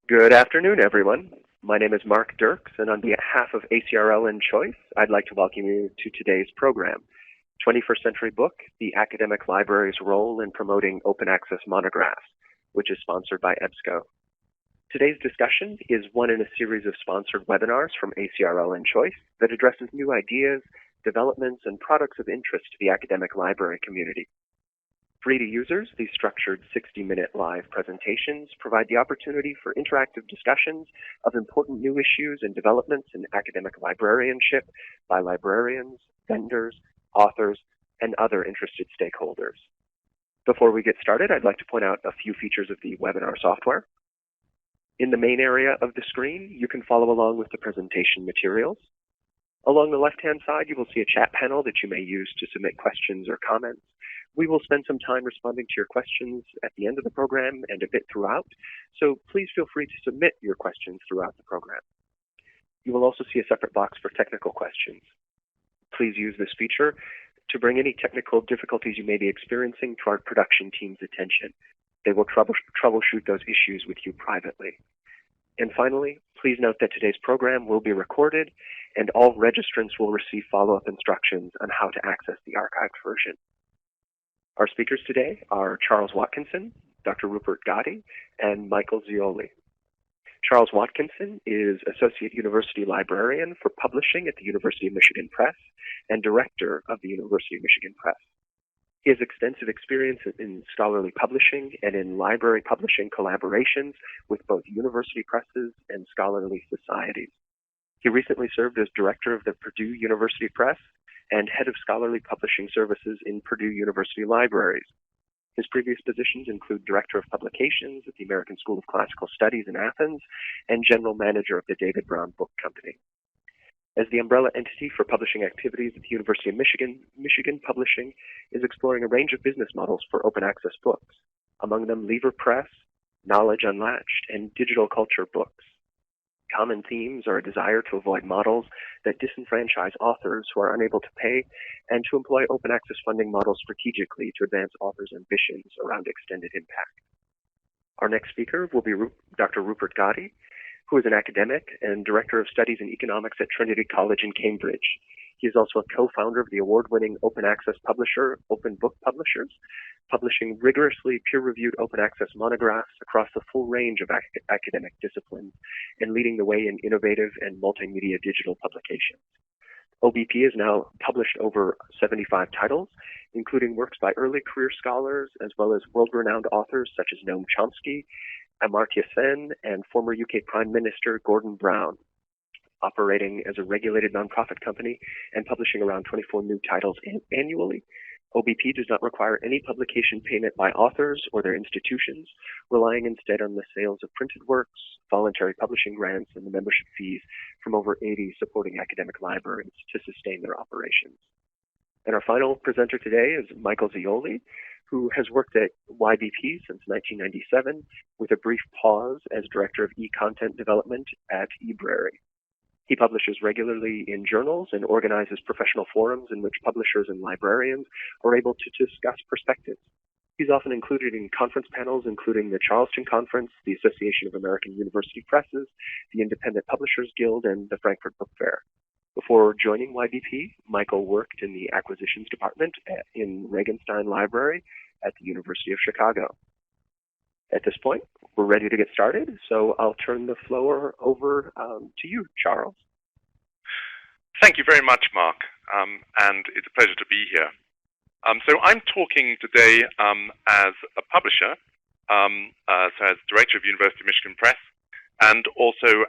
Good afternoon, everyone. My name is Mark Dirks, and on behalf of ACRL and Choice, I'd like to welcome you to today's program, 21st Century Book, the Academic Library's Role in Promoting Open Access Monographs, which is sponsored by EBSCO. Today's discussion is one in a series of sponsored webinars from ACRL and Choice that addresses new ideas, developments, and products of interest to the academic library community. Free to users, these structured 60-minute live presentations provide the opportunity for interactive discussions of important new issues and developments in academic librarianship by librarians, vendors, authors, and other interested stakeholders. Before we get started, I'd like to point out a few features of the webinar software. In the main area of the screen, you can follow along with the presentation materials. Along the left-hand side, you will see a chat panel that you may use to submit questions or comments. We will spend some time responding to your questions at the end of the program and a bit throughout, so please feel free to submit your questions throughout the program. You will also see a separate box for technical questions. Please use this feature to bring any technical difficulties you may be experiencing to our production team's attention. They will troubleshoot those issues with you privately. And finally, please note that today's program will be recorded, and all registrants will receive follow-up instructions on how to access the archived version. Our speakers today are Charles Watkinson, Dr. Rupert Gotti, and Michael Zeoli. Charles Watkinson is Associate University Librarian for Publishing at the University of Michigan Press and Director of the University of Michigan Press. He has extensive experience in scholarly publishing and in library publishing collaborations with both university presses and scholarly societies. He recently served as Director of the Purdue University Press and Head of Scholarly Publishing Services in Purdue University Libraries. His previous positions include Director of Publications at the American School of Classical Studies in Athens and General Manager of the David Brown Book Company. As the umbrella entity for publishing activities at the University of Michigan, Michigan Publishing is exploring a range of business models for open access books, among them Lever Press, Knowledge Unlatched, and Digital Culture Books. Common themes are a desire to avoid models that disenfranchise authors who are unable to pay and to employ open access funding models strategically to advance authors' ambitions around extended impact. Our next speaker will be Dr. Rupert Gotti, who is an academic and Director of Studies in Economics at Trinity College in Cambridge. He is also a co-founder of the award-winning open access publisher, Open Book Publishers, publishing rigorously peer-reviewed open access monographs across the full range of academic disciplines and leading the way in innovative and multimedia digital publications. OBP has now published over 75 titles, including works by early career scholars as well as world-renowned authors such as Noam Chomsky, Amartya Sen, and former UK Prime Minister Gordon Brown. Operating as a regulated nonprofit company and publishing around 24 new titles annually, OBP does not require any publication payment by authors or their institutions, relying instead on the sales of printed works, voluntary publishing grants, and the membership fees from over 80 supporting academic libraries to sustain their operations. And our final presenter today is Michael Zeoli, who has worked at YBP since 1997, with a brief pause as Director of E-Content Development at eBrary. He publishes regularly in journals and organizes professional forums in which publishers and librarians are able to discuss perspectives. He's often included in conference panels, including the Charleston Conference, the Association of American University Presses, the Independent Publishers Guild, and the Frankfurt Book Fair. Before joining YBP, Michael worked in the Acquisitions Department in Regenstein Library at the University of Chicago. At this point, we're ready to get started, so I'll turn the floor over to you, Charles. Thank you very much, Mark, and it's a pleasure to be here. So I'm talking today as a publisher, so as Director of University of Michigan Press, and also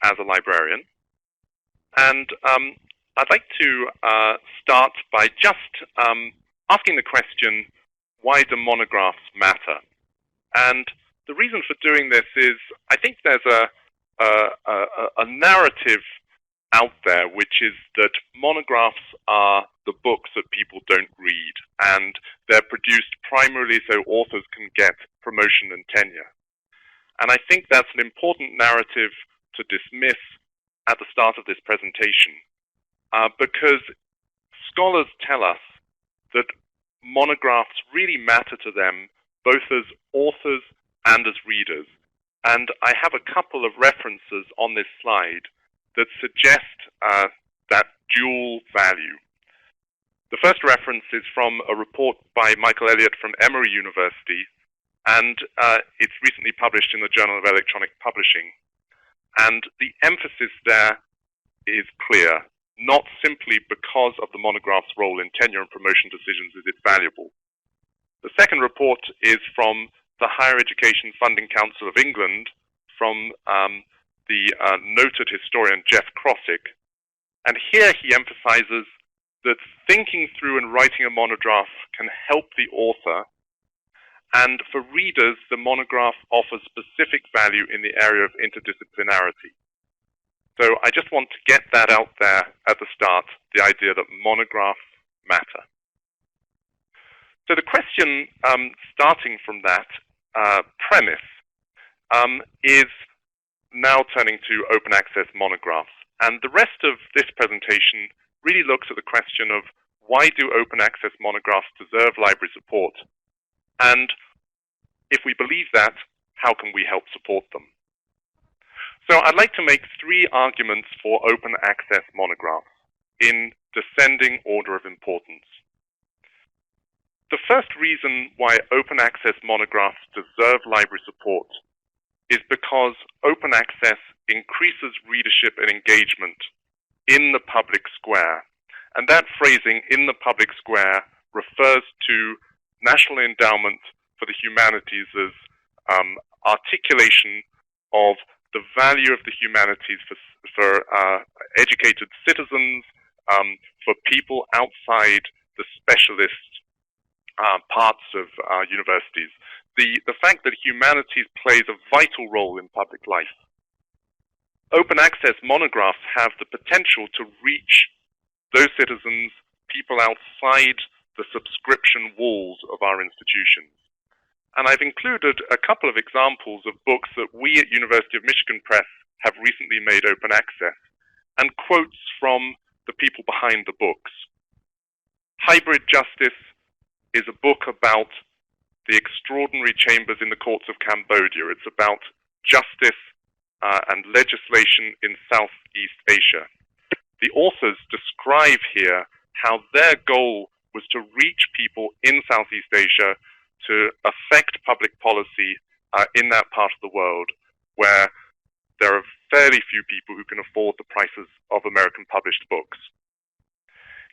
as a librarian. And I'd like to start by just asking the question, why do monographs matter? And the reason for doing this is, I think there's a narrative out there, which is that monographs are the books that people don't read, and they're produced primarily so authors can get promotion and tenure. And I think that's an important narrative to dismiss at the start of this presentation, because scholars tell us that monographs really matter to them both as authors and as readers. And I have a couple of references on this slide that suggest that dual value. The first reference is from a report by Michael Elliott from Emory University, and it's recently published in the Journal of Electronic Publishing. And the emphasis there is clear. Not simply because of the monograph's role in tenure and promotion decisions is it valuable. The second report is from the Higher Education Funding Council of England, from the noted historian Jeff Crossick. And here he emphasizes that thinking through and writing a monograph can help the author, and for readers, the monograph offers specific value in the area of interdisciplinarity. So I just want to get that out there at the start, the idea that monographs matter. So the question starting from that premise is now turning to open access monographs. And the rest of this presentation really looks at the question of why do open access monographs deserve library support? And if we believe that, how can we help support them? So I'd like to make three arguments for open access monographs in descending order of importance. The first reason why open access monographs deserve library support is because open access increases readership and engagement in the public square. And that phrasing, in the public square, refers to National Endowment for the Humanities as articulation of the value of the humanities for educated citizens, for people outside the specialist parts of universities. The fact that humanities plays a vital role in public life. Open access monographs have the potential to reach those citizens, people outside the subscription walls of our institutions. And I've included a couple of examples of books that we at University of Michigan Press have recently made open access, and quotes from the people behind the books. Hybrid Justice is a book about the extraordinary chambers in the courts of Cambodia. It's about justice and legislation in Southeast Asia. The authors describe here how their goal was to reach people in Southeast Asia to affect public policy in that part of the world where there are fairly few people who can afford the prices of American published books.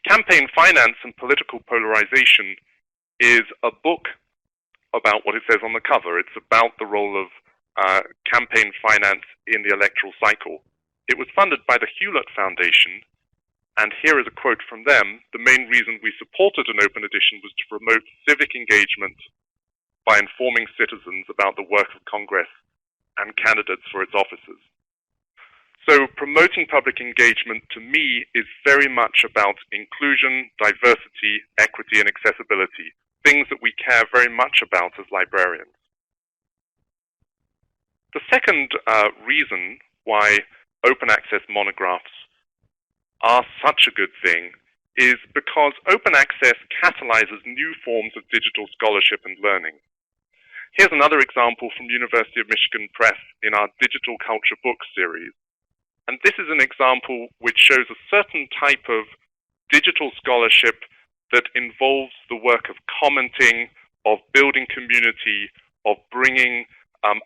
Campaign Finance and Political Polarization is a book about what it says on the cover. It's about the role of campaign finance in the electoral cycle. It was funded by the Hewlett Foundation, and here is a quote from them. The main reason we supported an open edition was to promote civic engagement by informing citizens about the work of Congress and candidates for its offices. So promoting public engagement, to me, is very much about inclusion, diversity, equity, and accessibility, things that we care very much about as librarians. The second reason why open access monographs are such a good thing is because open access catalyzes new forms of digital scholarship and learning. Here's another example from University of Michigan Press in our Digital Culture Book series. And this is an example which shows a certain type of digital scholarship that involves the work of commenting, of building community, of bringing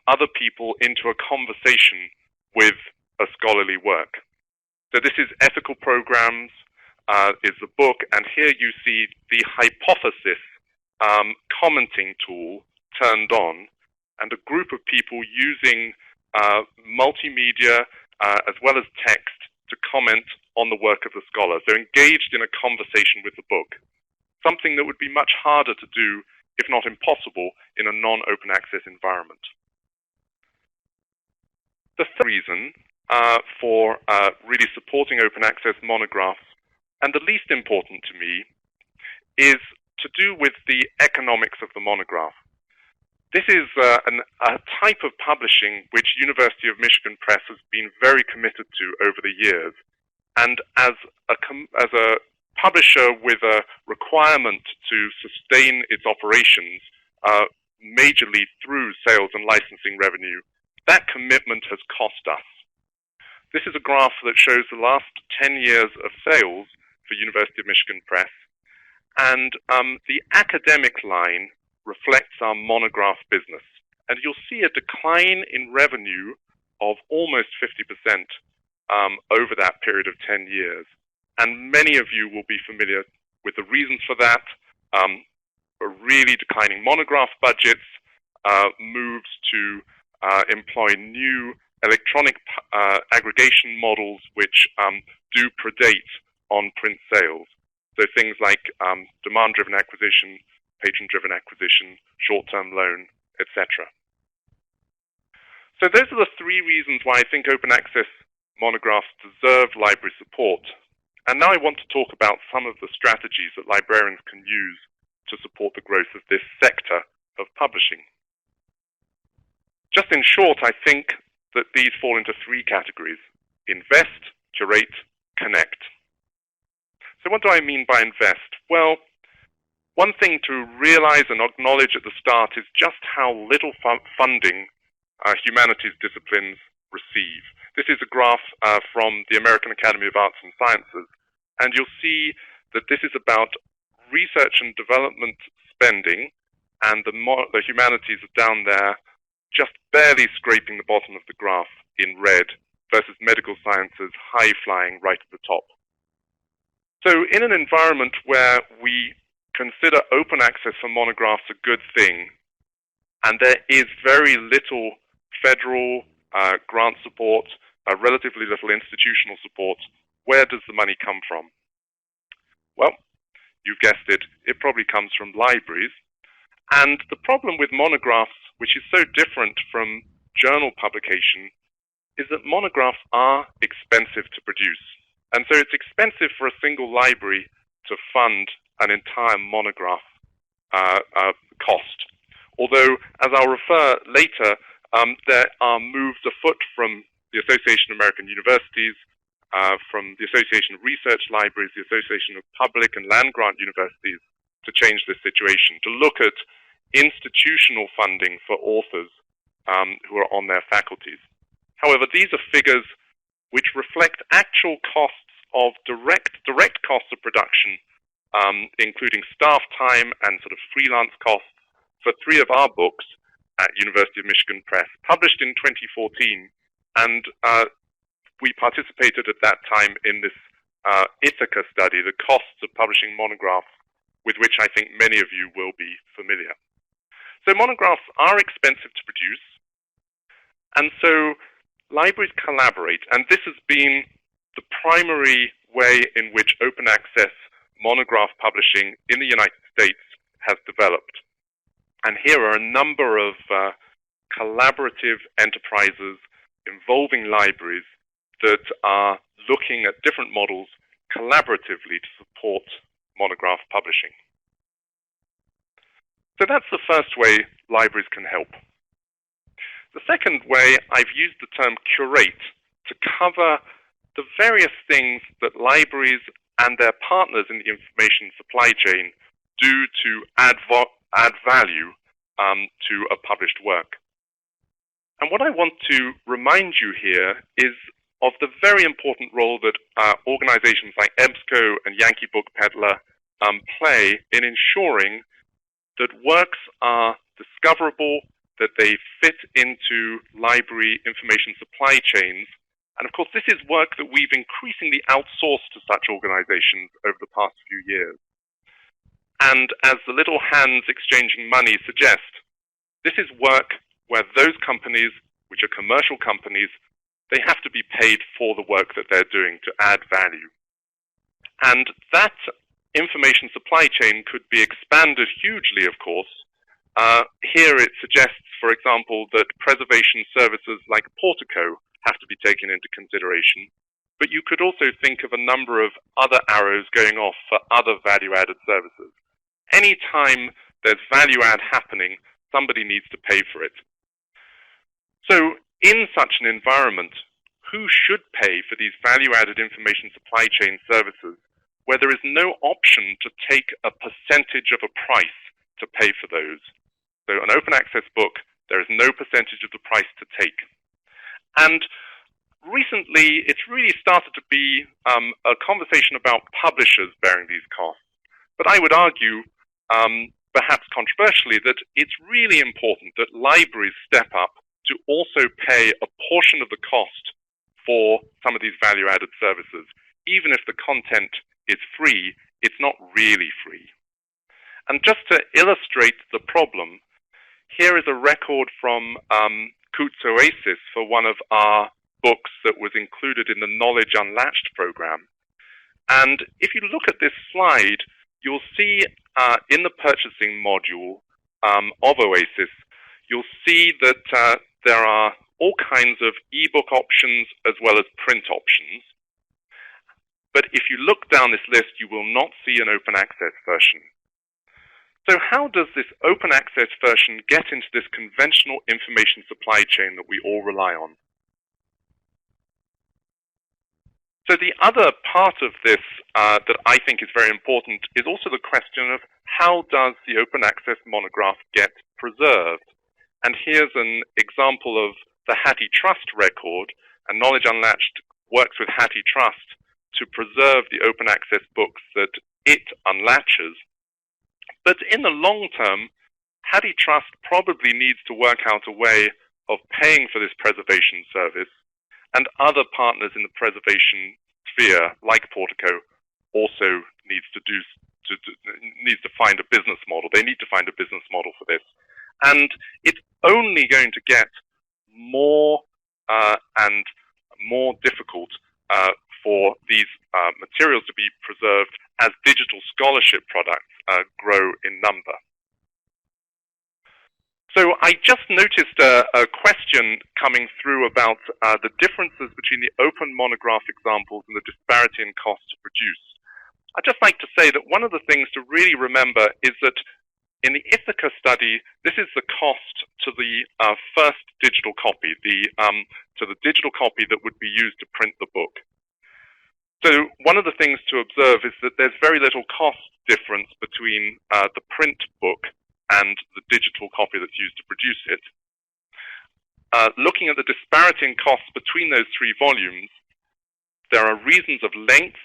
other people into a conversation with a scholarly work. So this is Ethical Programs, is the book, and here you see the Hypothesis commenting tool turned on, and a group of people using multimedia as well as text to comment on the work of the scholar. So engaged in a conversation with the book, something that would be much harder to do, if not impossible, in a non-open access environment. The third reason for really supporting open access monographs, and the least important to me, is to do with the economics of the monograph. This is a type of publishing which University of Michigan Press has been very committed to over the years. And as a publisher with a requirement to sustain its operations majorly through sales and licensing revenue, that commitment has cost us. This is a graph that shows the last 10 years of sales for University of Michigan Press, and the academic line reflects our monograph business. And you'll see a decline in revenue of almost 50% over that period of 10 years. And many of you will be familiar with the reasons for that. Really declining monograph budgets, moves to employ new electronic aggregation models which do predate on print sales. So things like demand-driven acquisition, patron-driven acquisition, short-term loan, etc. So those are the three reasons why I think open access monographs deserve library support. And now I want to talk about some of the strategies that librarians can use to support the growth of this sector of publishing. Just in short, I think that these fall into three categories: invest, curate, connect. So what do I mean by invest? Well, one thing to realize and acknowledge at the start is just how little funding humanities disciplines receive. This is a graph from the American Academy of Arts and Sciences, and you'll see that this is about research and development spending, and the humanities are down there just barely scraping the bottom of the graph in red, versus medical sciences high-flying right at the top. So in an environment where we consider open access for monographs a good thing, and there is very little federal grant support, relatively little institutional support, where does the money come from? Well, you've guessed it, it probably comes from libraries. And the problem with monographs, which is so different from journal publication, is that monographs are expensive to produce. And so it's expensive for a single library to fund an entire monograph cost. Although, as I'll refer later, there are moves afoot from the Association of American Universities, from the Association of Research Libraries, the Association of Public and Land-Grant Universities, to change this situation, to look at institutional funding for authors who are on their faculties. However, these are figures which reflect actual costs of direct costs of production, including staff time and sort of freelance costs for 3 of our books at University of Michigan Press, published in 2014, and we participated at that time in this Ithaca study, the costs of publishing monographs, with which I think many of you will be familiar. So monographs are expensive to produce, and so libraries collaborate, and this has been the primary way in which open access monograph publishing in the United States has developed. And here are a number of collaborative enterprises involving libraries that are looking at different models collaboratively to support monograph publishing. So that's the first way libraries can help. The second way, I've used the term curate to cover the various things that libraries and their partners in the information supply chain do to add value to a published work. And what I want to remind you here is of the very important role that organizations like EBSCO and Yankee Book Peddler play in ensuring that works are discoverable, that they fit into library information supply chains. And of course, this is work that we've increasingly outsourced to such organizations over the past few years. And as the little hands exchanging money suggest, this is work where those companies, which are commercial companies, they have to be paid for the work that they're doing to add value. And that information supply chain could be expanded hugely, of course. Here it suggests, for example, that preservation services like Portico have to be taken into consideration. But you could also think of a number of other arrows going off for other value-added services. Anytime there's value-add happening, somebody needs to pay for it. So in such an environment, who should pay for these value-added information supply chain services where there is no option to take a percentage of a price to pay for those? So an open access book, there is no percentage of the price to take. And recently, it's really started to be a conversation about publishers bearing these costs. But I would argue, perhaps controversially, that it's really important that libraries step up to also pay a portion of the cost for some of these value-added services. Even if the content is free, it's not really free. And just to illustrate the problem, here is a record from Coutts Oasis for one of our books that was included in the Knowledge Unlatched program. And if you look at this slide, you'll see in the purchasing module of Oasis, you'll see that there are all kinds of ebook options as well as print options. But if you look down this list, you will not see an open access version. So how does this open access version get into this conventional information supply chain that we all rely on? So the other part of this that I think is very important is also the question of how does the open access monograph get preserved? And here's an example of the Hattie Trust record, and Knowledge Unlatched works with Hattie Trust to preserve the open access books that it unlatches. But in the long term, Hattie Trust probably needs to work out a way of paying for this preservation service, and other partners in the preservation sphere, like Portico, also needs to find a business model. They need to find a business model for this. And it's only going to get more and more difficult for these materials to be preserved as digital scholarship products grow in number. So I just noticed a question coming through about the differences between the open monograph examples and the disparity in cost to produce. I'd just like to say that one of the things to really remember is that in the Ithaca study, this is the cost to the first digital copy, to the digital copy that would be used to print the book. So one of the things to observe is that there's very little cost difference between the print book and the digital copy that's used to produce it. Looking at the disparity in costs between those three volumes, there are reasons of length,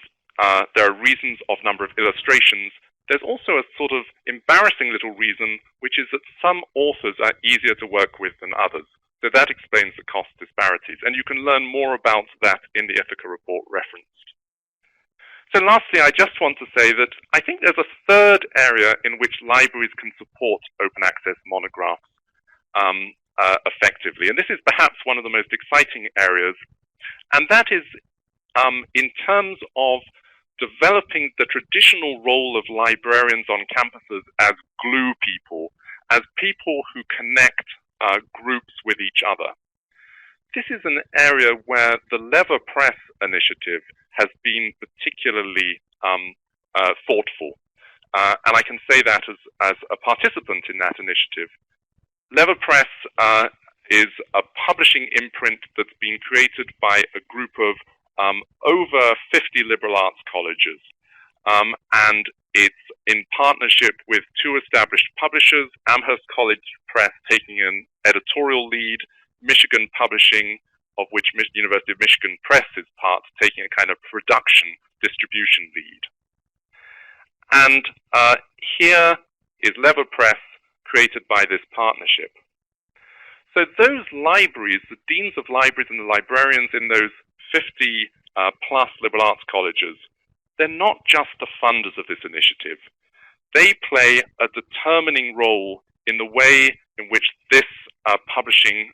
there are reasons of number of illustrations. There's also a sort of embarrassing little reason, which is that some authors are easier to work with than others. So that explains the cost disparities. And you can learn more about that in the Ithaca report referenced. So lastly, I just want to say that I think there's a third area in which libraries can support open access monographs effectively. And this is perhaps one of the most exciting areas. And that is in terms of developing the traditional role of librarians on campuses as glue people, as people who connect groups with each other. This is an area where the Lever Press initiative has been particularly thoughtful. And I can say that as a participant in that initiative. Lever Press is a publishing imprint that's been created by a group of over 50 liberal arts colleges. And it's in partnership with two established publishers, Amherst College Press taking an editorial lead, Michigan Publishing, of which University of Michigan Press is part, taking a kind of production distribution lead. And here is Lever Press created by this partnership. So those libraries, the deans of libraries and the librarians in those 50 plus liberal arts colleges, they're not just the funders of this initiative. They play a determining role in the way in which this publishing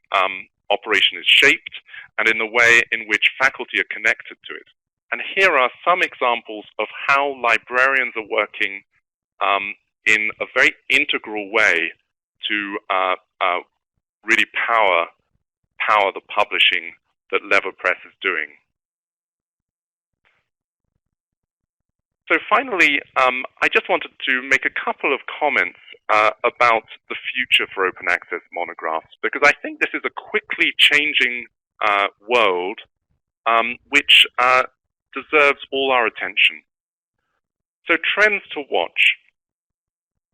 operation is shaped and in the way in which faculty are connected to it. And here are some examples of how librarians are working in a very integral way to really power the publishing that Lever Press is doing. So finally, I just wanted to make a couple of comments about the future for open access monographs, because I think this is a quickly changing world which deserves all our attention. So trends to watch.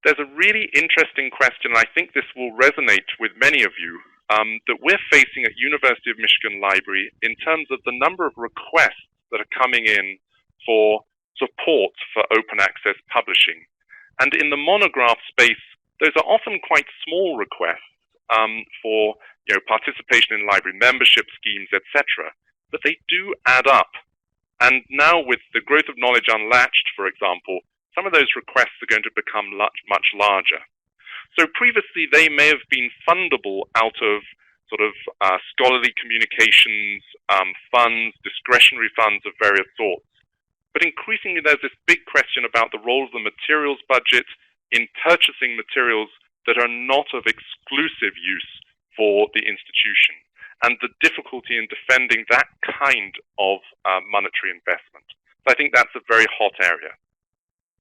There's a really interesting question, and I think this will resonate with many of you, that we're facing at University of Michigan Library in terms of the number of requests that are coming in for support for open access publishing. And in the monograph space, those are often quite small requests for participation in library membership schemes, etc. But they do add up. And now with the growth of Knowledge Unlatched, for example, some of those requests are going to become much larger. So previously, they may have been fundable out of sort of scholarly communications, funds, discretionary funds of various sorts. But increasingly, there's this big question about the role of the materials budget in purchasing materials that are not of exclusive use for the institution, and the difficulty in defending that kind of monetary investment. So I think that's a very hot area.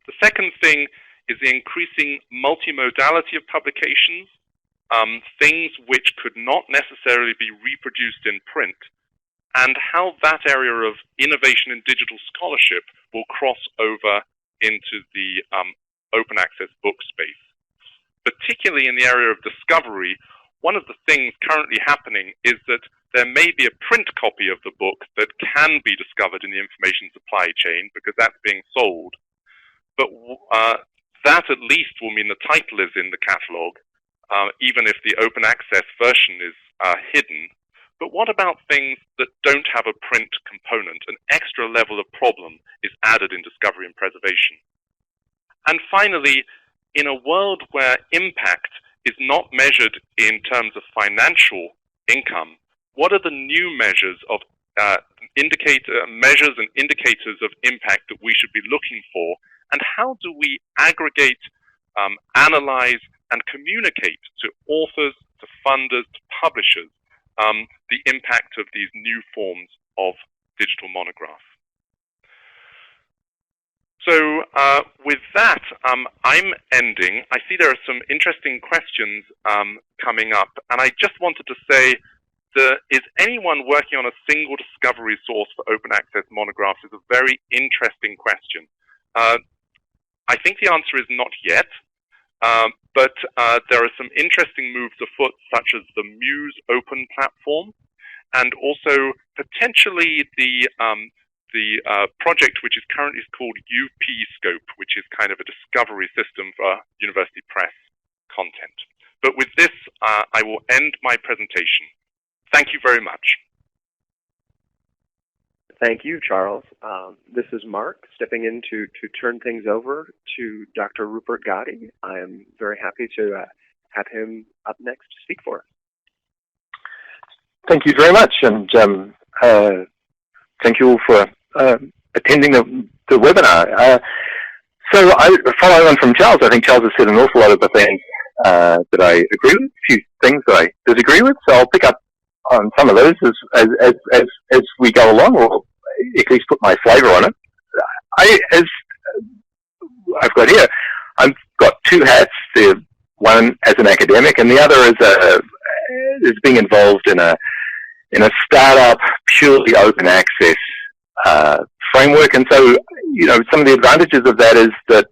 The second thing is the increasing multimodality of publications, things which could not necessarily be reproduced in print, and how that area of innovation in digital scholarship will cross over into the open access book space. Particularly in the area of discovery, one of the things currently happening is that there may be a print copy of the book that can be discovered in the information supply chain because that's being sold. But that at least will mean the title is in the catalog, even if the open access version is hidden. But what about things that don't have a print component? An extra level of problem is added in discovery and preservation. And finally, in a world where impact is not measured in terms of financial income, what are the new measures of measures and indicators of impact that we should be looking for? And how do we aggregate, analyze, and communicate to authors, to funders, to publishers, the impact of these new forms of digital monograph? So with that, I'm ending. I see there are some interesting questions coming up, and I just wanted to say, is anyone working on a single discovery source for open access monographs is a very interesting question. I think the answer is not yet, but there are some interesting moves afoot, such as the Muse Open platform, and also potentially the project which is currently called UP-Scope, which is kind of a discovery system for university press content. But with this, I will end my presentation. Thank you very much. Thank you, Charles. This is Mark, stepping in to turn things over to Dr. Rupert Gotti. I am very happy to have him up next to speak for us. Thank you very much, and thank you all for attending the webinar. So following on from Charles, I think Charles has said an awful lot of the things that I agree with, a few things that I disagree with, so I'll pick up on some of those as we go along, or at least put my flavor on it. As I've got here, I've got two hats. One as an academic, and the other is being involved in a startup, purely open access framework. And so, some of the advantages of that is that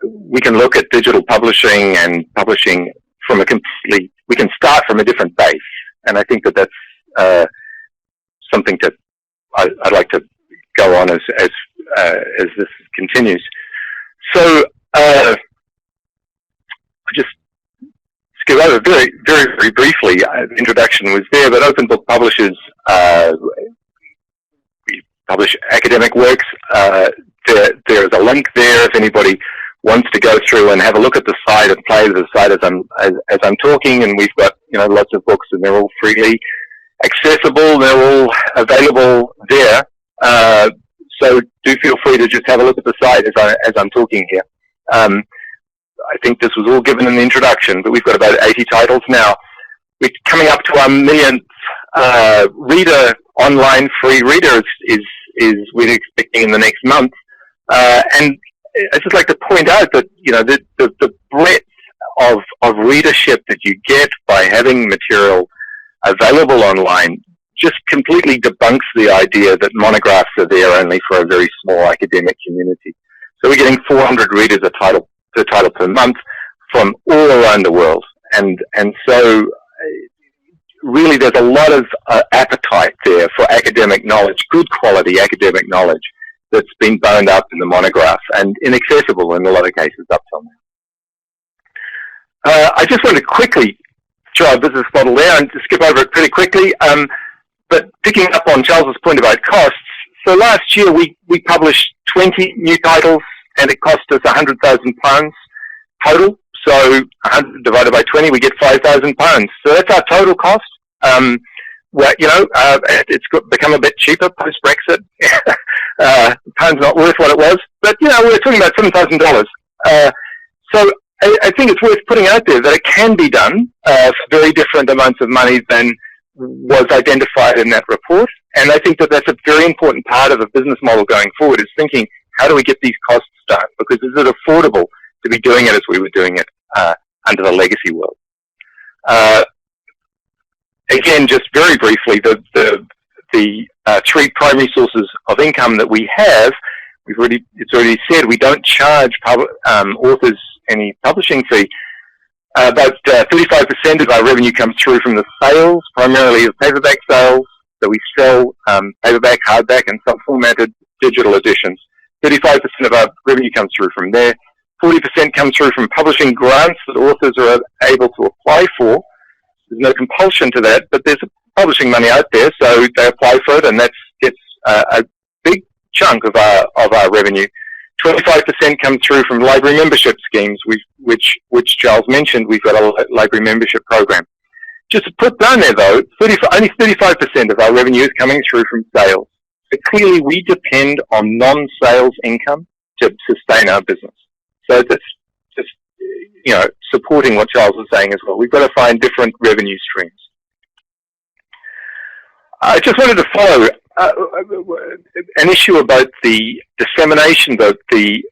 we can look at digital publishing and publishing from we can start from a different base. And I think that that's something that I'd like to go on as this continues. So I just skip over very, very, very briefly. The introduction was there, but Open Book Publishers, we publish academic works. There's a link there if anybody wants to go through and have a look at the site and play with the site as I'm talking. And we've got lots of books, and they're all freely accessible. They're all available there. So do feel free to just have a look at the site as I'm talking here. I think this was all given in the introduction, but we've got about 80 titles now. We're coming up to our millionth reader, online free reader is we're expecting in the next month. And I'd just like to point out that the breadth of readership that you get by having material available online just completely debunks the idea that monographs are there only for a very small academic community. So we're getting 400 readers per title per month from all around the world, and so really there's a lot of appetite there for academic knowledge, good quality academic knowledge that's been bound up in the monograph and inaccessible in a lot of cases up till now. I just want to quickly show our business model there and to skip over it pretty quickly. But picking up on Charles's point about costs, so last year we published 20 new titles and it cost us £100,000 total. So 100 divided by 20, we get £5,000. So that's our total cost. Well, it's become a bit cheaper post-Brexit. Pound's not worth what it was, but we're talking about $7,000. So I think it's worth putting out there that it can be done for very different amounts of money than was identified in that report. And I think that that's a very important part of a business model going forward, is thinking, how do we get these costs down? Because is it affordable to be doing it as we were doing it under the legacy world? Again, just very briefly, the three primary sources of income that we have, it's already said, we don't charge authors any publishing fee. About 35% of our revenue comes through from the sales, primarily of paperback sales. So we sell paperback, hardback, and some-formatted digital editions. 35% of our revenue comes through from there. 40% comes through from publishing grants that authors are able to apply for. There's no compulsion to that, but there's publishing money out there, so they apply for it, and that gets a big chunk of our revenue. 25% comes through from library membership schemes, which Charles mentioned. We've got a library membership program. Just to put down there, though, only 35% of our revenue is coming through from sales. So clearly, we depend on non-sales income to sustain our business. So that's just, supporting what Charles was saying as well. We've got to find different revenue streams. I just wanted to follow an issue about the dissemination, both the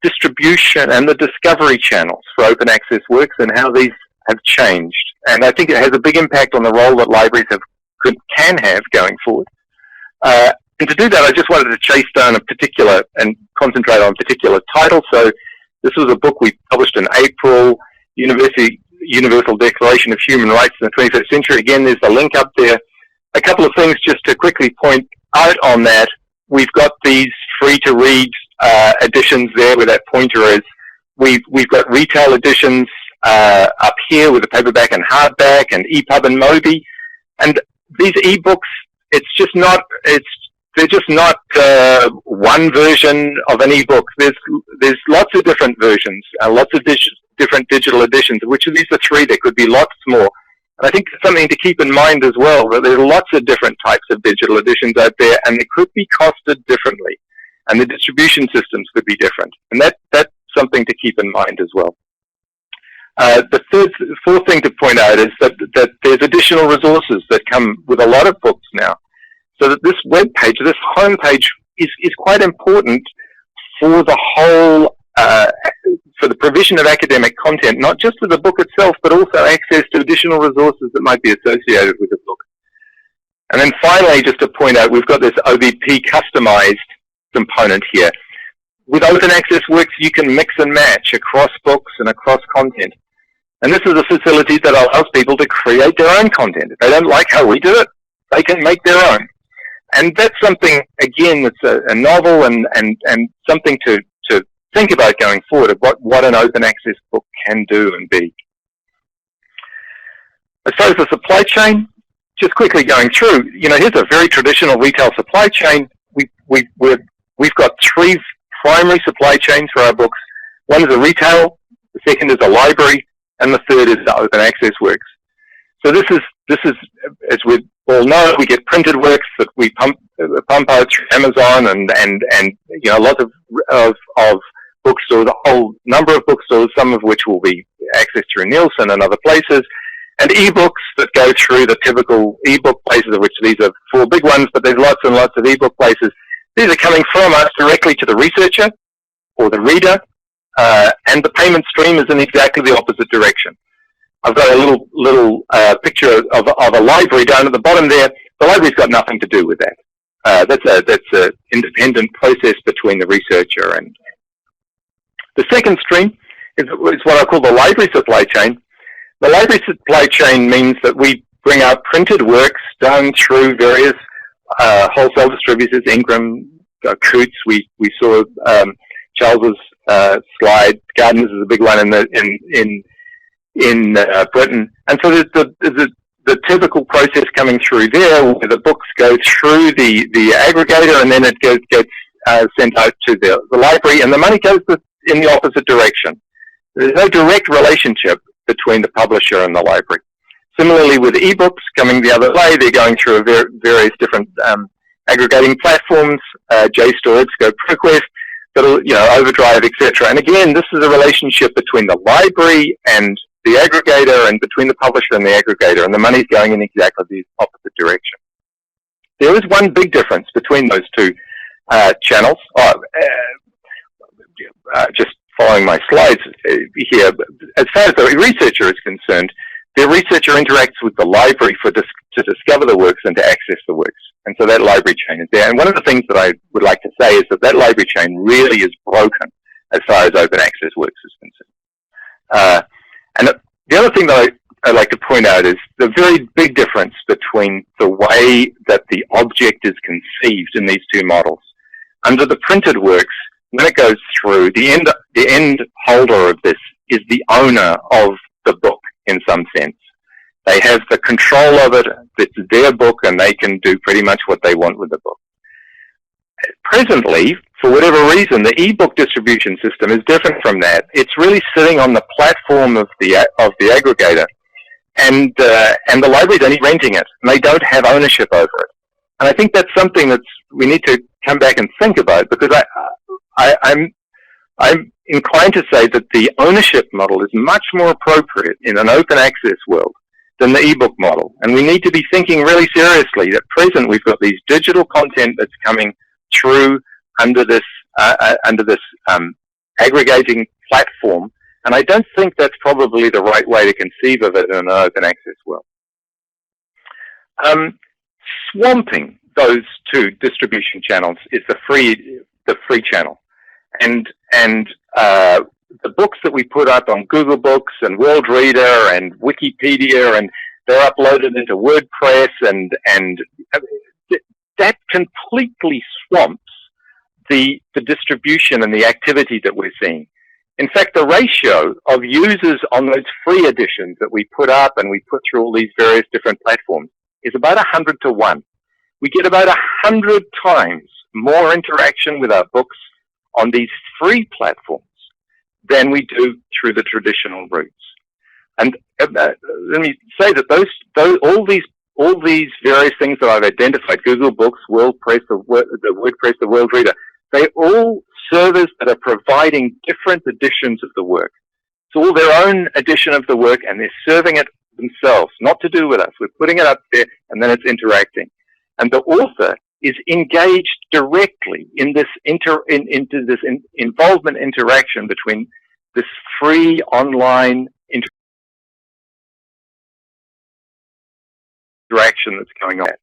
distribution and the discovery channels for open access works and how these have changed. And I think it has a big impact on the role that libraries can have going forward. And to do that, I just wanted to chase down a particular and concentrate on a particular title. So this was a book we published in April, Universal Declaration of Human Rights in the 21st Century. Again, there's a link up there. A couple of things just to quickly point out on that. We've got these free-to-read editions there where that pointer is. We've got retail editions up here with the paperback and hardback and EPUB and Mobi. And these ebooks, they're just not one version of an ebook. There's lots of different versions, lots of different digital editions. Which of these are three? There could be lots more. And I think it's something to keep in mind as well, that there's lots of different types of digital editions out there, and they could be costed differently, and the distribution systems could be different. And that's something to keep in mind as well. The fourth thing to point out is that there's additional resources that come with a lot of books now. So that this web page, this home page, is quite important for the whole, for the provision of academic content, not just to the book itself, but also access to additional resources that might be associated with the book. And then finally, just to point out, we've got this OBP customized component here. With open access works, you can mix and match across books and across content. And this is a facility that allows people to create their own content. If they don't like how we do it, they can make their own. And that's something, again, that's a novel and something to think about going forward, of what an open access book can do and be. As far as the supply chain, just quickly going through, here's a very traditional retail supply chain. We've got three primary supply chains for our books. One is a retail, the second is a library, and the third is the open access works. So this is, as we all know, we get printed works that we pump out through Amazon and lots of bookstores, a whole number of bookstores, some of which will be accessed through Nielsen and other places, and ebooks that go through the typical ebook places, of which these are four big ones, but there's lots and lots of ebook places. These are coming from us directly to the researcher or the reader, and the payment stream is in exactly the opposite direction. I've got a little picture of a library down at the bottom there. The library's got nothing to do with that. That's an independent process between the researcher and the second stream is what I call the library supply chain. The library supply chain means that we bring our printed works down through various wholesale distributors, Ingram, Coutts. We saw Charles's slide. Gardner's is a big one in Britain, and so there's the typical process coming through there, where the books go through the aggregator, and then it gets sent out to the library, and the money goes in the opposite direction. There's no direct relationship between the publisher and the library. Similarly, with ebooks coming the other way, they're going through various different aggregating platforms, JSTOR, EBSCO, ProQuest, that'll, Overdrive, etc. And again, this is a relationship between the library and the aggregator, and between the publisher and the aggregator, and the money's going in exactly the opposite direction. There is one big difference between those two channels. Just following my slides here, as far as the researcher is concerned, the researcher interacts with the library to discover the works and to access the works. And so that library chain is there. And one of the things that I would like to say is that library chain really is broken as far as open access works is concerned. And the other thing that I'd like to point out is the very big difference between the way that the object is conceived in these two models. Under the printed works, when it goes through, the end holder of this is the owner of the book in some sense. They have the control of it. It's their book, and they can do pretty much what they want with the book. Presently, for whatever reason, the ebook distribution system is different from that. It's really sitting on the platform of the aggregator, and the library's only renting it, and they don't have ownership over it. And I think that's something that we need to come back and think about, because I'm inclined to say that the ownership model is much more appropriate in an open access world than the ebook model. And we need to be thinking really seriously that present we've got these digital content that's coming through under this aggregating platform, and I don't think that's probably the right way to conceive of it in an open access world. Swamping those two distribution channels is the free channel, and the books that we put up on Google Books and World Reader and Wikipedia, and they're uploaded into WordPress, and that completely swamps the distribution and the activity that we're seeing. In fact, the ratio of users on those free editions that we put up and we put through all these various different platforms is about 100 to 1. We get about 100 times more interaction with our books on these free platforms than we do through the traditional routes. And let me say that all these various things that I've identified, Google Books, WordPress, the WordPress, the World Reader, they all servers that are providing different editions of the work. It's all their own edition of the work, and they're serving it themselves, not to do with us. We're putting it up there, and then it's interacting. And the author is engaged directly in this involvement interaction between this free online interaction that's going on.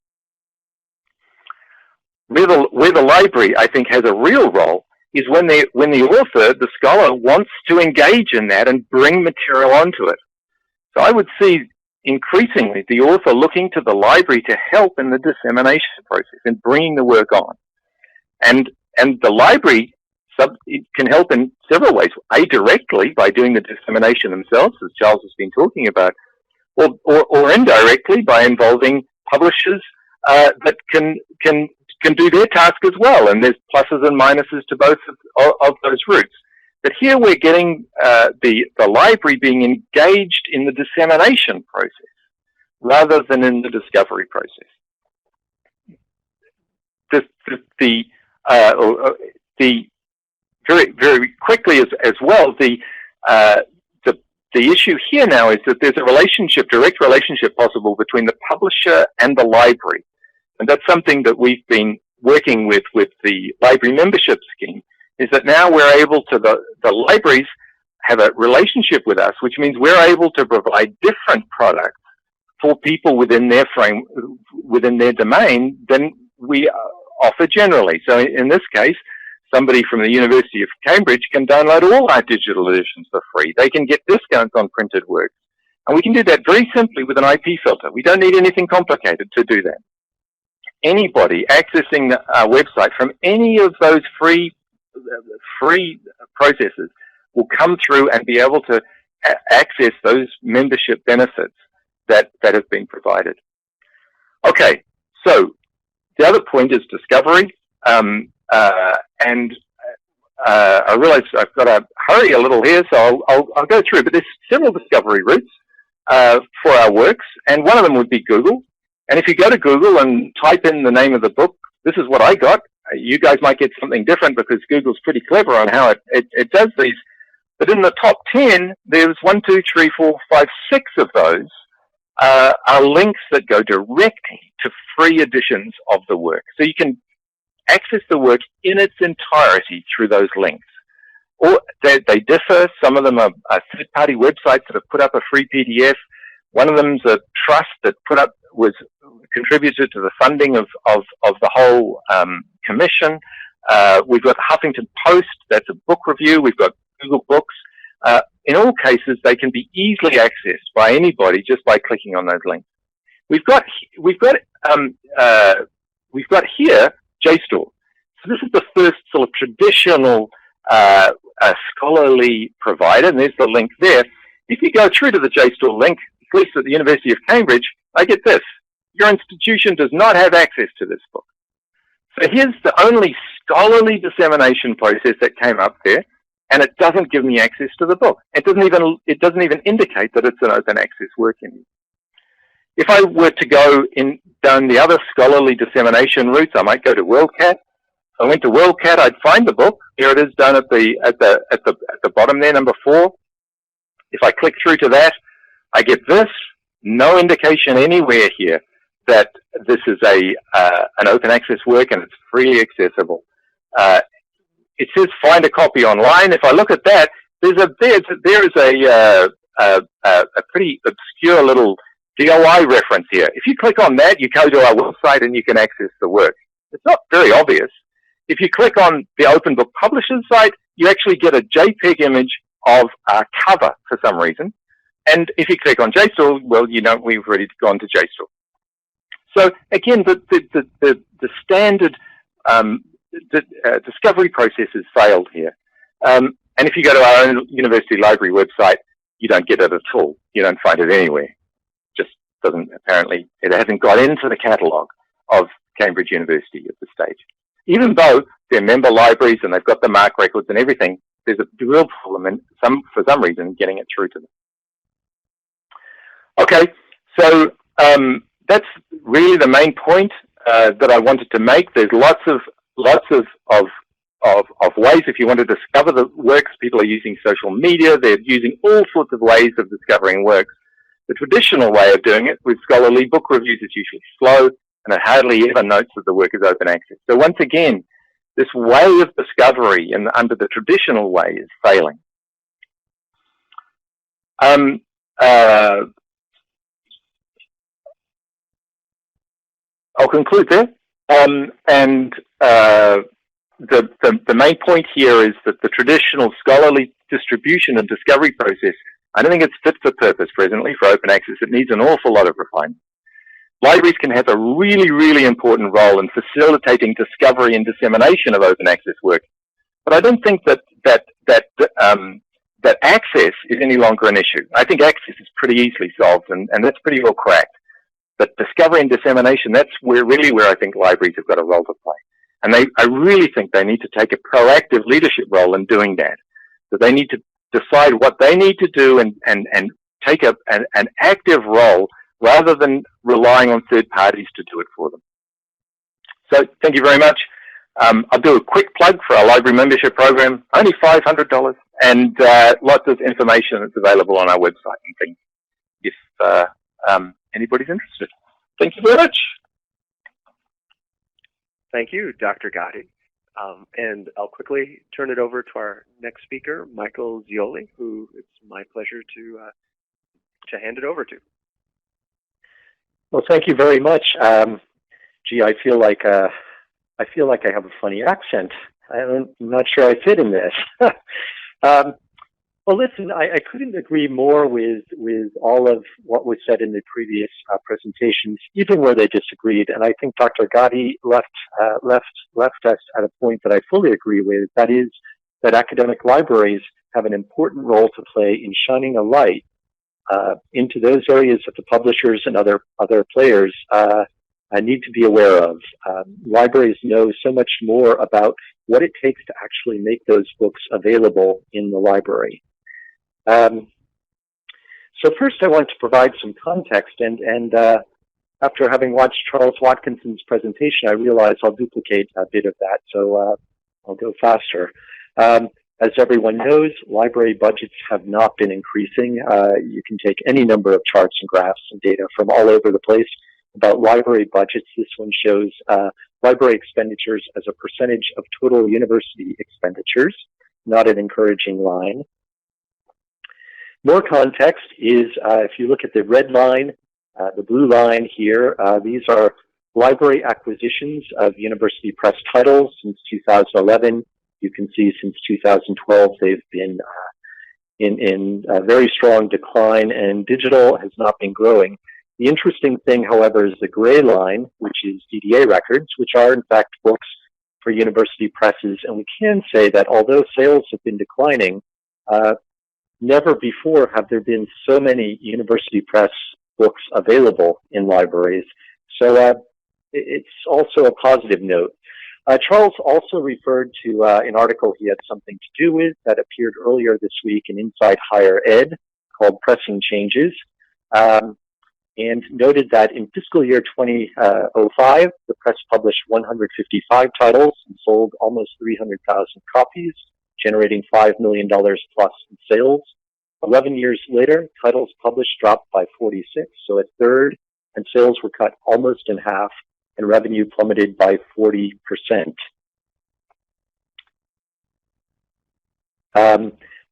Where the library, I think, has a real role is when the author, the scholar, wants to engage in that and bring material onto it. So I would see increasingly the author looking to the library to help in the dissemination process and bringing the work on. And the library can help in several ways. A, directly by doing the dissemination themselves, as Charles has been talking about, or indirectly by involving publishers that can do their task as well. And there's pluses and minuses to both of those routes. But here we're getting the library being engaged in the dissemination process rather than in the discovery process. Very quickly as well, the issue here now is that there's a direct relationship possible between the publisher and the library. And that's something that we've been working with the library membership scheme, is that now we're able to, the libraries have a relationship with us, which means we're able to provide different products for people within their domain than we offer generally. So in this case, somebody from the University of Cambridge can download all our digital editions for free. They can get discounts on printed works. And we can do that very simply with an IP filter. We don't need anything complicated to do that. Anybody accessing our website from any of those free processes will come through and be able to access those membership benefits that have been provided. Okay, so the other point is discovery, and I realize I've got to hurry a little here, so I'll go through, but there's several discovery routes for our works, and one of them would be Google. And if you go to Google and type in the name of the book, this is what I got. You guys might get something different because Google's pretty clever on how it does these. But in the top 10, there's 1, 2, 3, 4, 5, 6 of those are links that go directly to free editions of the work. So you can access the work in its entirety through those links. Or they differ. Some of them are third-party websites that have put up a free PDF. One of them's a trust that contributed to the funding of the whole commission. We've got Huffington Post, that's a book review. We've got Google Books. In all cases, they can be easily accessed by anybody just by clicking on those links. We've got here JSTOR. So this is the first sort of traditional scholarly provider, and there's the link there. If you go through to the JSTOR link, at least at the University of Cambridge, I get this. Your institution does not have access to this book. So here's the only scholarly dissemination process that came up there, and it doesn't give me access to the book. It doesn't even indicate that it's an open access work anymore. If I were to go down the other scholarly dissemination routes, I might go to WorldCat. If I went to WorldCat, I'd find the book. Here it is down at the bottom there, number 4. If I click through to that, I get this. No indication anywhere here that this is an open access work and it's freely accessible. It says find a copy online. If I look at that, there is a pretty obscure little DOI reference here. If you click on that, you go to our website and you can access the work. It's not very obvious. If you click on the Open Book Publishers site, you actually get a JPEG image of our cover for some reason. And if you click on JSTOR, well, you know we've already gone to JSTOR. So again, the standard discovery process has failed here. And if you go to our own University Library website, you don't get it at all. You don't find it anywhere. Just doesn't, apparently, it hasn't got into the catalogue of Cambridge University at this stage. Even though they're member libraries and they've got the MARC records and everything, there's a real problem for some reason getting it through to them. Okay, so that's really the main point that I wanted to make. There's lots of ways if you want to discover the works. People are using social media. They're using all sorts of ways of discovering works. The traditional way of doing it with scholarly book reviews is usually slow, and it hardly ever notes that the work is open access. So once again, this way of discovery under the traditional way is failing. I'll conclude there. The main point here is that the traditional scholarly distribution and discovery process, I don't think it's fit for purpose presently for open access. It needs an awful lot of refinement. Libraries can have a really, really important role in facilitating discovery and dissemination of open access work. But I don't think that access is any longer an issue. I think access is pretty easily solved, and that's pretty well cracked. But discovery and dissemination, that's where I think libraries have got a role to play. And I really think they need to take a proactive leadership role in doing that. So they need to decide what they need to do and take an active role rather than relying on third parties to do it for them. So thank you very much. I'll do a quick plug for our library membership program, only $500, and lots of information that's available on our website and things if anybody's interested. Thank you very much. Thank you, Dr. Gotti. And I'll quickly turn it over to our next speaker, Michael Zeoli, who it's my pleasure to hand it over to. Well, thank you very much. Gee, I feel like I have a funny accent. I'm not sure I fit in this. Well, listen, I couldn't agree more with all of what was said in the previous presentations, even where they disagreed. And I think Dr. Gatti left us at a point that I fully agree with. That is that academic libraries have an important role to play in shining a light into those areas that the publishers and other players need to be aware of. Libraries know so much more about what it takes to actually make those books available in the library. So first I want to provide some context, and after having watched Charles Watkinson's presentation, I realize I'll duplicate a bit of that, so I'll go faster. As everyone knows, library budgets have not been increasing. You can take any number of charts and graphs and data from all over the place about library budgets. This one shows library expenditures as a percentage of total university expenditures, not an encouraging line. More context is, if you look at the red line, the blue line here, these are library acquisitions of university press titles since 2011. You can see since 2012 they've been in a very strong decline, and digital has not been growing. The interesting thing, however, is the gray line, which is DDA records, which are in fact books for university presses. And we can say that although sales have been declining, never before have there been so many university press books available in libraries. So it's also a positive note. Charles also referred to an article he had something to do with that appeared earlier this week in Inside Higher Ed called Pressing Changes, and noted that in fiscal year 2005, the press published 155 titles and sold almost 300,000 copies, generating $5 million plus in sales. 11 years later, titles published dropped by 46, so a third, and sales were cut almost in half, and revenue plummeted by 40%.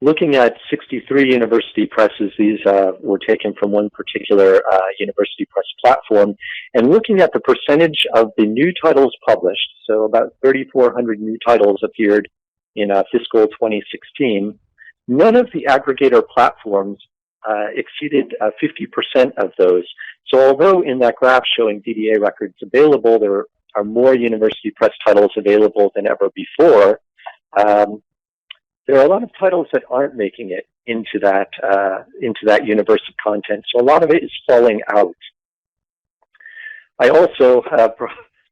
Looking at 63 university presses, these were taken from one particular university press platform, and looking at the percentage of the new titles published, so about 3,400 new titles appeared in fiscal 2016, none of the aggregator platforms exceeded 50% of those. So although in that graph showing DDA records available, there are more university press titles available than ever before, there are a lot of titles that aren't making it into that universe of content. So a lot of it is falling out. I also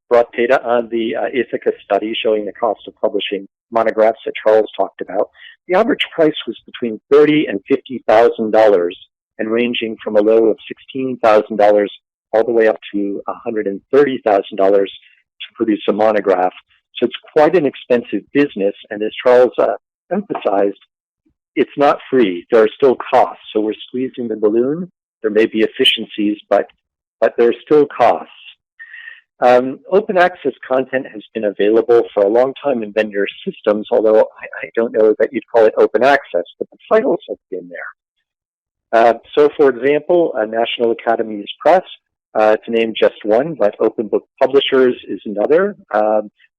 brought data on the Ithaca study showing the cost of publishing monographs that Charles talked about. The average price was between $30,000 and $50,000, and ranging from a low of $16,000 all the way up to $130,000 to produce a monograph. So it's quite an expensive business, and as Charles emphasized, it's not free. There are still costs. So we're squeezing the balloon. There may be efficiencies, but there are still costs. Open access content has been available for a long time in vendor systems, although I don't know that you'd call it open access, but the titles have been there. So for example, National Academies Press, to name just one, but Open Book Publishers is another.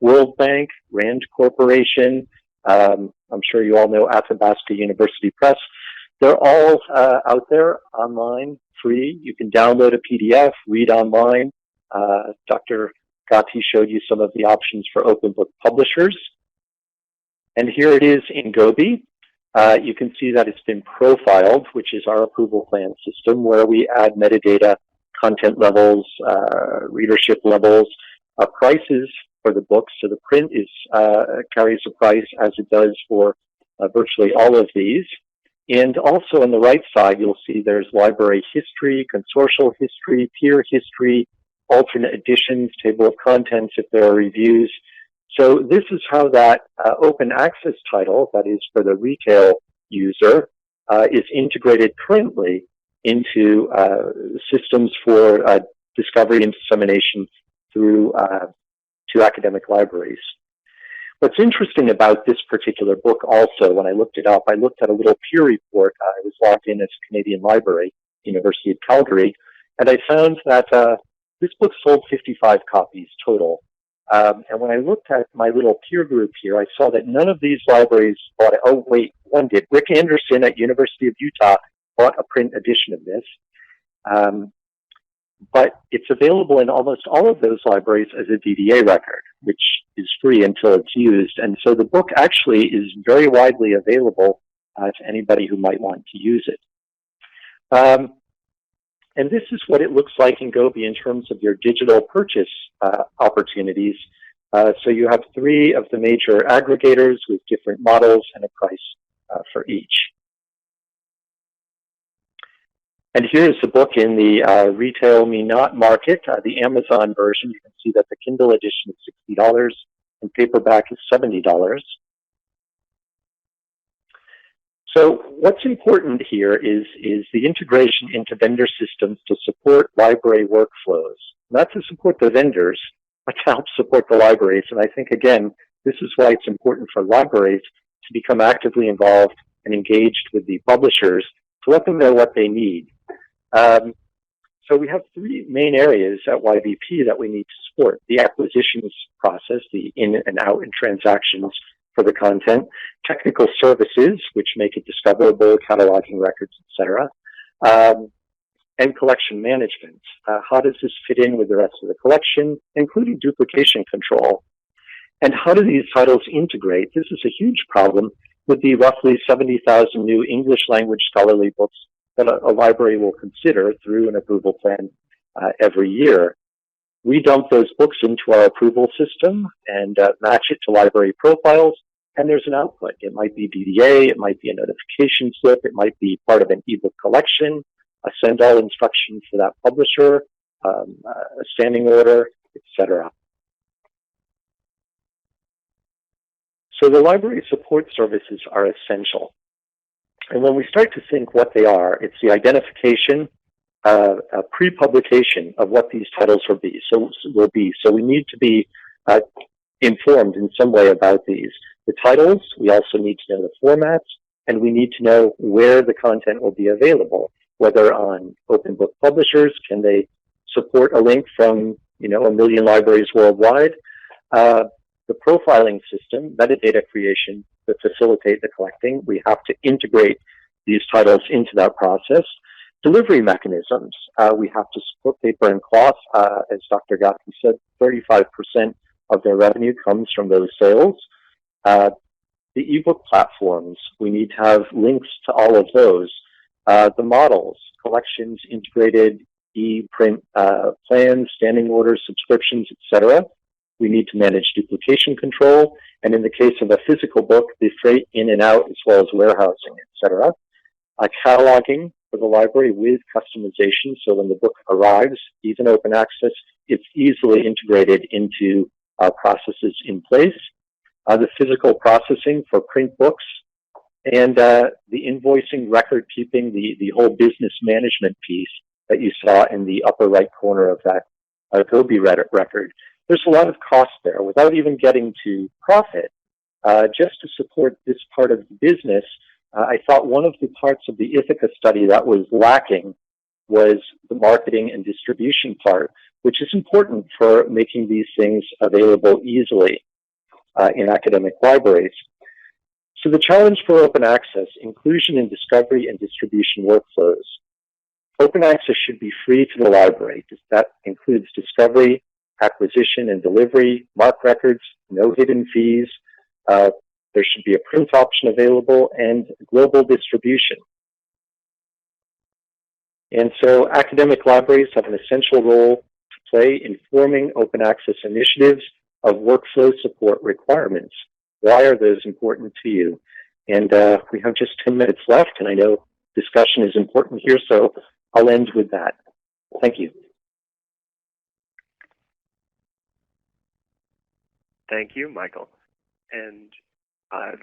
World Bank, Rand Corporation, I'm sure you all know Athabasca University Press. They're all out there online, free. You can download a PDF, read online. Dr. Gatti showed you some of the options for open book publishers. And here it is in Gobi. You can see that it's been profiled, which is our approval plan system, where we add metadata, content levels, readership levels, prices for the books. So the print carries a price as it does for virtually all of these. And also on the right side, you'll see there's library history, consortial history, peer history, alternate editions, table of contents if there are reviews. So this is how that open access title, that is for the retail user, is integrated currently into systems for discovery and dissemination through to academic libraries. What's interesting about this particular book also, when I looked it up, I looked at a little peer report. I was logged in as Canadian Library, University of Calgary, and I found that this book sold 55 copies total. And when I looked at my little peer group here, I saw that none of these libraries bought it. Oh, wait, one did. Rick Anderson at University of Utah bought a print edition of this. But it's available in almost all of those libraries as a DDA record, which is free until it's used. And so the book actually is very widely available to anybody who might want to use it. And this is what it looks like in Gobi in terms of your digital purchase opportunities. So you have 3 of the major aggregators with different models and a price for each. And here's the book in the retail me not market, the Amazon version. You can see that the Kindle edition is $60 and paperback is $70. So what's important here is the integration into vendor systems to support library workflows. Not to support the vendors, but to help support the libraries. And I think, again, this is why it's important for libraries to become actively involved and engaged with the publishers to let them know what they need. So we have 3 main areas at YVP that we need to support. The acquisitions process, the in and out and transactions for the content, technical services, which make it discoverable, cataloging records, etc., and collection management. How does this fit in with the rest of the collection, including duplication control? And how do these titles integrate? This is a huge problem with the roughly 70,000 new English language scholarly books that a library will consider through an approval plan every year. We dump those books into our approval system and match it to library profiles, and there's an output. It might be DDA, it might be a notification slip, it might be part of an ebook collection, a send-all instruction for that publisher, a standing order, etc. So the library support services are essential. And when we start to think what they are, it's the identification, pre-publication of what these titles will be. So we need to be informed in some way about these. The titles, we also need to know the formats, and we need to know where the content will be available, whether on open book publishers, can they support a link from, 1 million libraries worldwide, the profiling system, metadata creation to facilitate the collecting. We have to integrate these titles into that process. Delivery mechanisms. We have to support paper and cloth. As Dr. Gaffney said, 35% of their revenue comes from those sales. The ebook platforms, we need to have links to all of those. The models, collections, integrated e-print plans, standing orders, subscriptions, etc. We need to manage duplication control, and in the case of a physical book, the freight in and out, as well as warehousing, etc. Cataloging for the library with customization, so when the book arrives, even open access, it's easily integrated into processes in place. The physical processing for print books, and the invoicing, record keeping, the whole business management piece that you saw in the upper right corner of that Gobi record. There's a lot of cost there. Without even getting to profit, just to support this part of the business, I thought one of the parts of the Ithaca study that was lacking was the marketing and distribution part, which is important for making these things available easily in academic libraries. So the challenge for open access, inclusion in discovery and distribution workflows. Open access should be free to the library. That includes discovery, acquisition and delivery, MARC records, no hidden fees. There should be a print option available and global distribution. And so academic libraries have an essential role to play in forming open access initiatives of workflow support requirements. Why are those important to you? And we have just 10 minutes left, and I know discussion is important here, so I'll end with that. Thank you. Thank you, Michael. And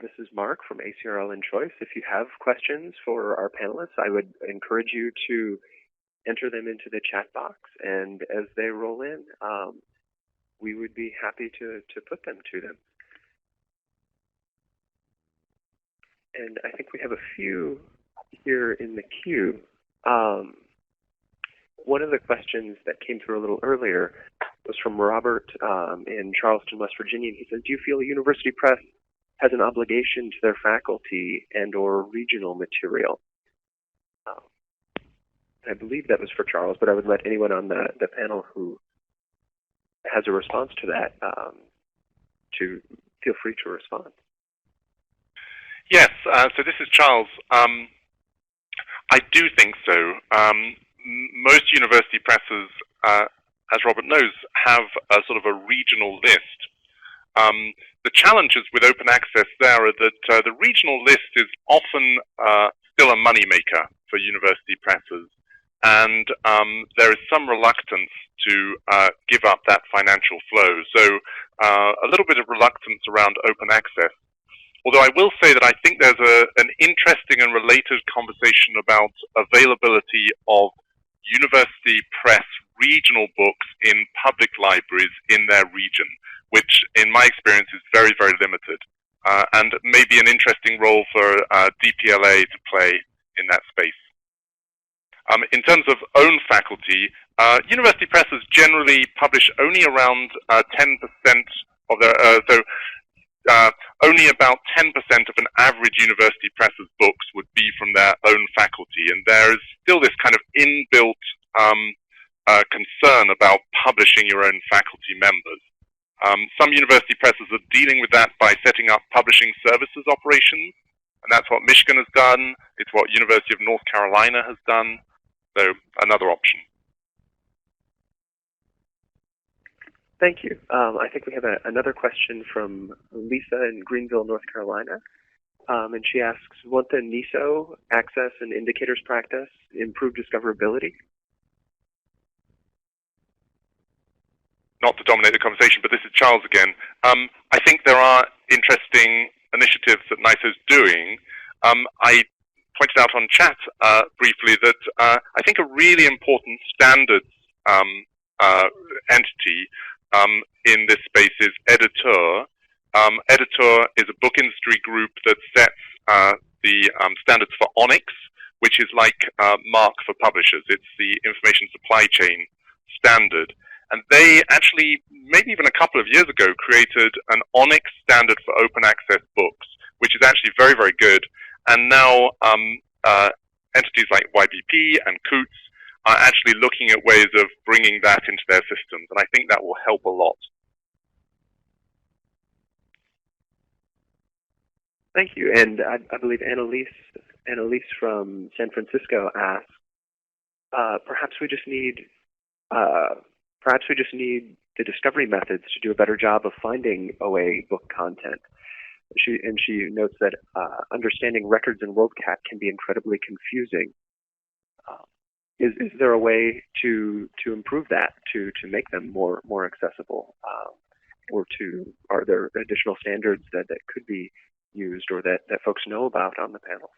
this is Mark from ACRL and Choice. If you have questions for our panelists, I would encourage you to enter them into the chat box, and as they roll in, we would be happy to put them to them. And I think we have a few here in the queue. One of the questions that came through a little earlier was from Robert in Charleston, West Virginia. And he says, do you feel a university press has an obligation to their faculty and or regional material? I believe that was for Charles, but I would let anyone on the panel who has a response to that to feel free to respond. Yes, so this is Charles. I do think so. Most university presses, as Robert knows, have a sort of a regional list. The challenges with open access there are that the regional list is often still a moneymaker for university presses, and there is some reluctance to give up that financial flow. So a little bit of reluctance around open access. Although I will say that I think there's an interesting and related conversation about availability of university press regional books in public libraries in their region, which in my experience is very, very limited, and maybe an interesting role for DPLA to play in that space. In terms of own faculty, university presses generally publish only around 10% of their, only about 10% of an average university press's books would be from their own faculty, and there is still this kind of inbuilt concern about publishing your own faculty members. Some university presses are dealing with that by setting up publishing services operations, and that's what Michigan has done. It's what University of North Carolina has done. So another option. Thank you. I think we have another question from Lisa in Greenville, North Carolina. And she asks, won't the NISO access and indicators practice improve discoverability? Not to dominate the conversation, but this is Charles again. I think there are interesting initiatives that NISO is doing. I pointed out on chat briefly that I think a really important standards entity in this space is Editor. Editor is a book industry group that sets the standards for Onyx, which is like MARC for publishers. It's the information supply chain standard. And they actually, maybe even a couple of years ago, created an Onyx standard for open access books, which is actually very, very good. And now entities like YBP and Coots are actually looking at ways of bringing that into their systems. And I think that will help a lot. Thank you. And I believe Annalise from San Francisco asked, perhaps we just need the discovery methods to do a better job of finding OA book content. She notes that understanding records in WorldCat can be incredibly confusing. Is there a way to improve that, to make them more accessible, or are there additional standards that could be used or that folks know about on the panel?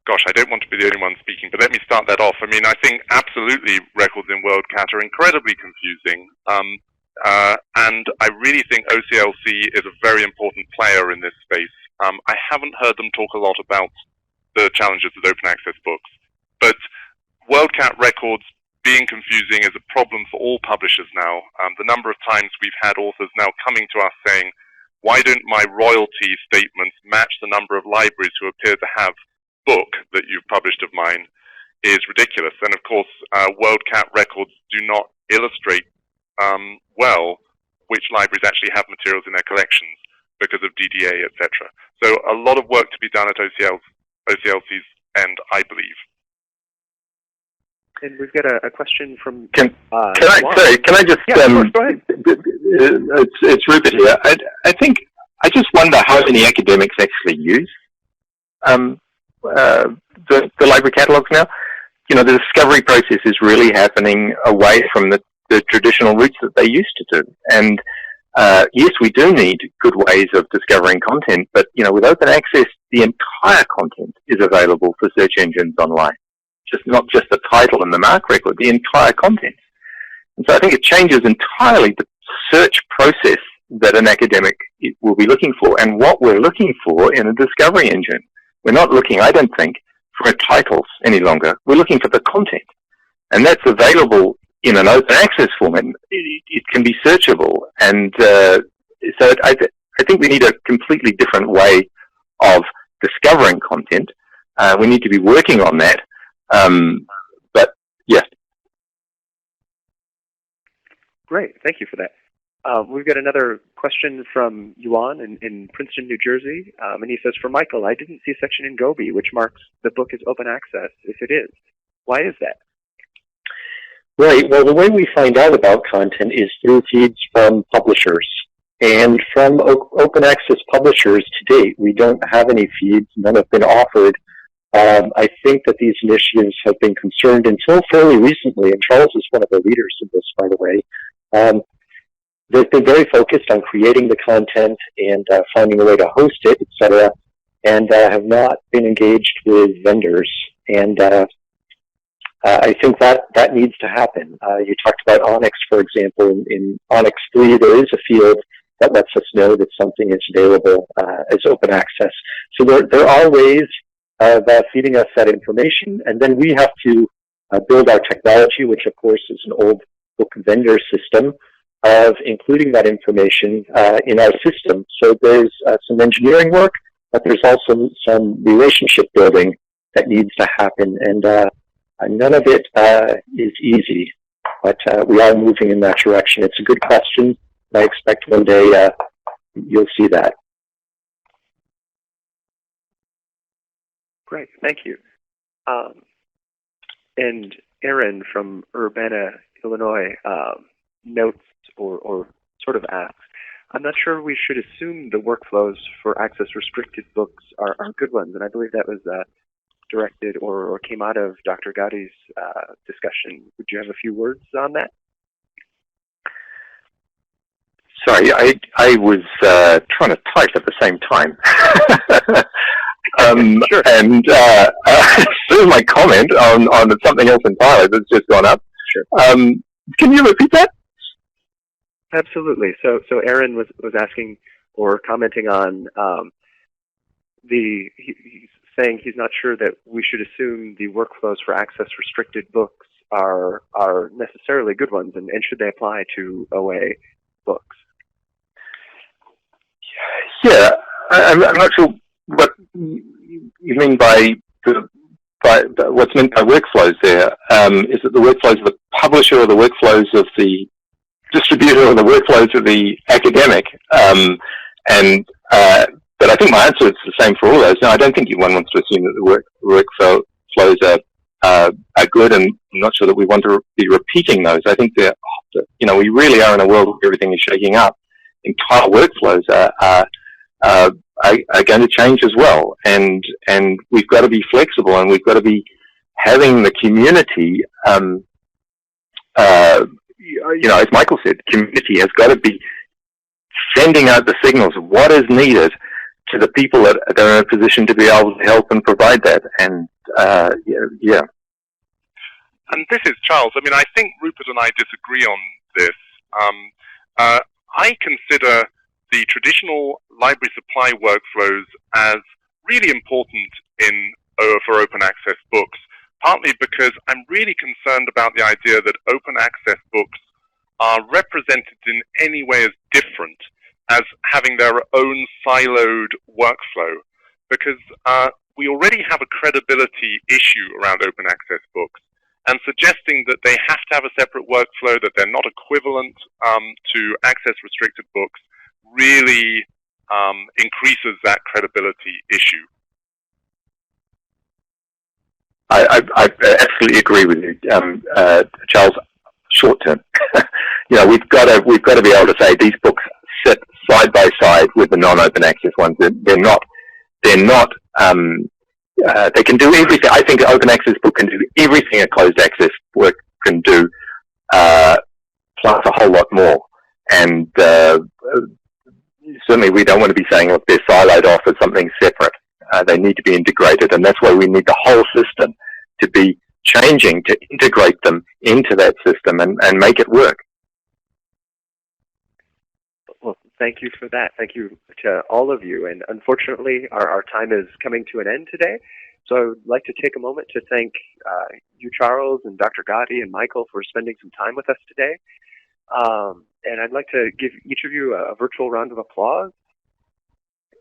Gosh, I don't want to be the only one speaking, but let me start that off. I mean, I think absolutely records in WorldCat are incredibly confusing, and I really think OCLC is a very important player in this space. I haven't heard them talk a lot about the challenges with open access books, but WorldCat records being confusing is a problem for all publishers now. The number of times we've had authors now coming to us saying, why don't my royalty statements match the number of libraries who appear to have book that you've published of mine, is ridiculous. And of course, WorldCat records do not illustrate well which libraries actually have materials in their collections because of DDA, etc. So a lot of work to be done at OCLC's end, I believe. And we've got a question from... Can I just... Yeah, of course, go ahead. It's Rupert here. I just wonder how many academics actually use the library catalogs now. You know, the discovery process is really happening away from the traditional routes that they used to do. And yes, we do need good ways of discovering content, but you know, with open access, the entire content is available for search engines online. Not just the title and the MARC record, the entire content. And so I think it changes entirely the search process that an academic will be looking for and what we're looking for in a discovery engine. We're not looking, I don't think, for titles any longer. We're looking for the content. And that's available in an open access format. It can be searchable. And so I think we need a completely different way of discovering content. We need to be working on that. But yeah. Great, thank you for that. We've got another question from Yuan in Princeton, New Jersey. And he says, for Michael, I didn't see a section in Gobi which marks the book as open access, if it is. Why is that? Right. Well, the way we find out about content is through feeds from publishers. And from open access publishers to date, we don't have any feeds. None have been offered. I think that these initiatives have been concerned until fairly recently, and Charles is one of the leaders in this, by the way. They've been very focused on creating the content and finding a way to host it, etc., and have not been engaged with vendors. And I think that needs to happen. You talked about Onyx, for example. In Onyx 3, there is a field that lets us know that something is available as open access. So there are ways of feeding us that information, and then we have to build our technology, which of course is an old book vendor system, of including that information in our system. So there's some engineering work, but there's also some relationship building that needs to happen, and none of it is easy, but we are moving in that direction. It's a good question. I expect one day you'll see that. Great, thank you. And Aaron from Urbana, Illinois, notes or sort of asks, I'm not sure we should assume the workflows for access-restricted books are good ones, and I believe that was directed or came out of Dr. Gaudi's discussion. Would you have a few words on that? Sorry, I was trying to type at the same time. Sure. And so my comment on something else entirely that's just gone up. Sure. Can you repeat that? Absolutely. So Aaron was asking or commenting on he's saying he's not sure that we should assume the workflows for access-restricted books are necessarily good ones, and should they apply to OA books? Yeah, I'm not sure what you mean by what's meant by workflows there. Is it the workflows of the publisher or the workflows of the distributor or the workflows of the academic? But I think my answer is the same for all those. No, I don't think one wants to assume that the workflows are good, and I'm not sure that we want to be repeating those. I think that we really are in a world where everything is shaking up. Entire workflows are going to change as well, and we've got to be flexible, and we've got to be having the community. As Michael said, the community has got to be sending out the signals of what is needed to the people that are in a position to be able to help and provide that. And yeah. And this is Charles. I mean, I think Rupert and I disagree on this. I consider the traditional library supply workflows as really important for open access books, partly because I'm really concerned about the idea that open access books are represented in any way as different, as having their own siloed workflow, because we already have a credibility issue around open access books, and suggesting that they have to have a separate workflow, that they're not equivalent to access-restricted books, really increases that credibility issue. I absolutely agree with you, Charles. Short term, we've got to be able to say these books sit side by side with the non-open access ones. They're not. They can do everything. I think an open access book can do everything a closed access book can do, plus a whole lot more. And certainly, we don't want to be saying, look, they're siloed off as something separate. They need to be integrated, and that's why we need the whole system to be changing to integrate them into that system and make it work. Well, thank you for that. Thank you to all of you. And unfortunately, our time is coming to an end today. So I would like to take a moment to thank you, Charles, and Dr. Gotti and Michael for spending some time with us today. And I'd like to give each of you a virtual round of applause.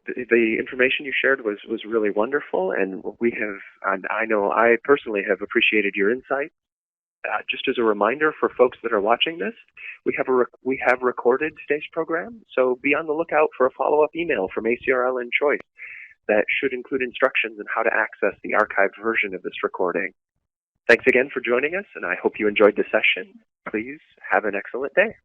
The information you shared was really wonderful, and I know I personally have appreciated your insight. Just as a reminder for folks that are watching this, we have recorded today's program, so be on the lookout for a follow-up email from ACRL in Choice that should include instructions on how to access the archived version of this recording. Thanks again for joining us, and I hope you enjoyed the session. Please have an excellent day.